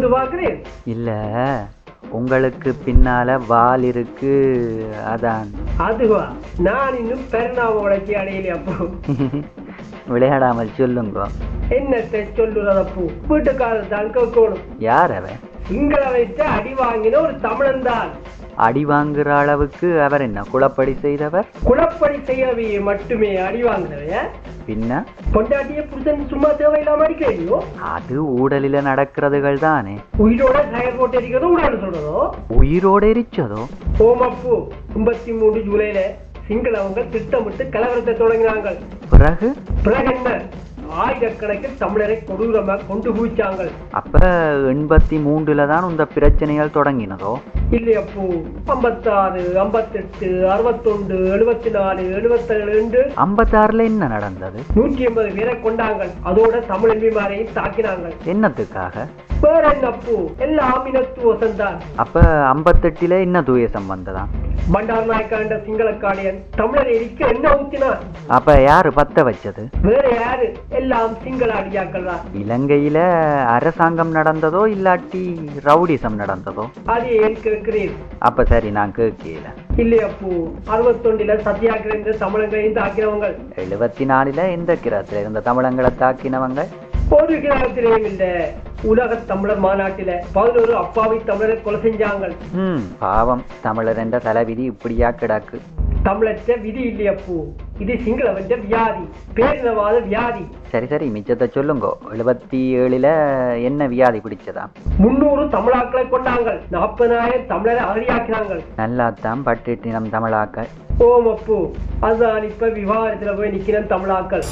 கொண்டு பார்க்கிறேன். இல்ல, உங்களுக்கு பின்னால வால் இருக்கு, அதான். அதுவா? நான் இன்னும் பெருநாம வளர்ச்சி அடையலையே அப்போ. விளையாடாமல் சொல்லுங்க. என்னத்தை சொல்லுறதப்போ? வீட்டுக்காரர் தான் கேட்கணும். யார் அவன்? சிங்கள வைத்து அடி வாங்கின ஒரு தமிழன் தான். அடி வாங்குற அளவுக்கு அவர் என்ன குளப்படி செய்தவர்? குளப்படி செய்யவே மட்டுமே அடி வாங்கினவைய பின்ன பொண்டாட்டிய புருஷன் சும்மா தேவையில்லாம அடிக்கலையோ? அது ஊடலில நடக்கிறதுகள் தானே. உயிரோட டயர் போட்டு எரிக்கிறதோ உடாது சொல்றதோ? உயிரோட எரிச்சதோ? ஓமப்பு 53 ஜூலைல சிங்களவங்க திட்டமிட்டு கலவரத்தை தொடங்கினாங்க. பிறகு என்ன? ஆயிரக்கணக்கில் தமிழரை கொடூரமா கொண்டு குவிச்சாங்க. அப்ப 83 தான் இந்த பிரச்சனைகள் தொடங்கினதோ? இல்லையப்போ 56, 58, 61, 74, 77, 56 என்ன நடந்தது? 180 பேரை கொண்டாங்க. அதோட தமிழ் எம்பிமாரையும் தாக்கினாங்க. என்னத்துக்காக? வேற என்னப்போ, எல்லாம் இனத்துவசம் தான். அப்ப 58 என்ன துவேசம் வந்ததா? பண்டார் நாயக்காண்ட சிங்களக்காடியன் தமிழரை எரிக்க என்ன ஊத்தினார்? அப்ப யாரு பத்த வச்சது? வேற யாரு? எல்லாம் சிங்கள அடியாக்கள் தான். இலங்கையில அரசாங்கம் நடந்ததோ இல்லாட்டி ரவுடிசம் நடந்ததோ? அது ஏன் கேட்கிறேன்? அப்ப சரி, நான் கேட்கல. இல்லையப்போ 61 சத்தியாகிரக தமிழங்களையும் தாக்கினவங்க. 74 எந்த கிரகத்துல இருந்த தமிழங்களை தாக்கினவங்க? ஒரு கிராமத்திலேயும் இல்ல, உலக தமிழர் மாநாட்டில 11 அப்பாவி தமிழரை கொலை செஞ்சாங்க. பாவம், தமிழர் என்ற தலைவிதி இப்படியா கிடக்கு. தமிழற்ற விதி இல்லையப்போ, இது சிங்களவற்ற வியாதி, பேரினவாத வியாதி. சரி சரி, மிச்சத்தை சொல்லுங்க. 77 என்ன வியாதி பிடிச்சதா? 300 தமிழாக்களை கொண்டாங்க. 40,000 தமிழரை அகதியாக்கினாங்க. நல்லாத்தான் பட்டினம் தமிழாக்கள். ஓமப்போ, அதுதான் இப்ப விவாதத்துல போய் நிக்கிற தமிழாக்கள்.